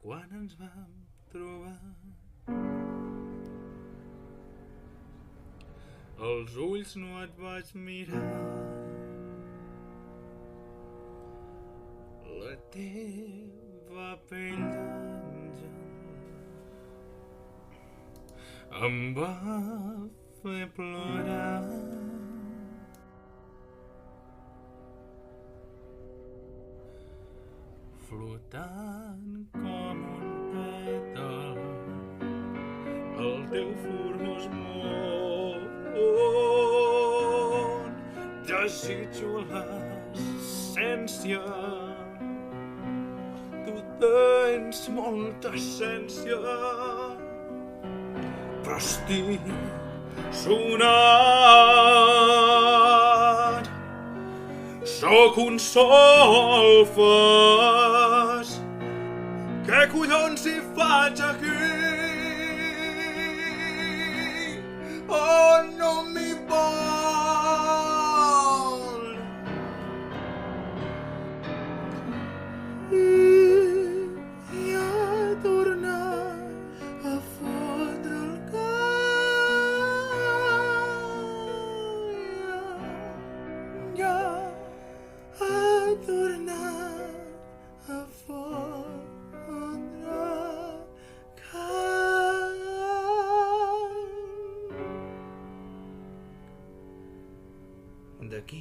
quan ens vam trobar. Els ulls no et vaig mirar, la teva pell d'àngel em va fer plorar. Flotant com un pètal, el teu formós món. Desitjo l'essència, tu tens molta essència, però estic sonat. Sóc un solfes, què collons hi faig aquí? Oh, no m'hi vol. I ha tornat a fotre el camp. Ja ha tornat a fondre camp. D'aquí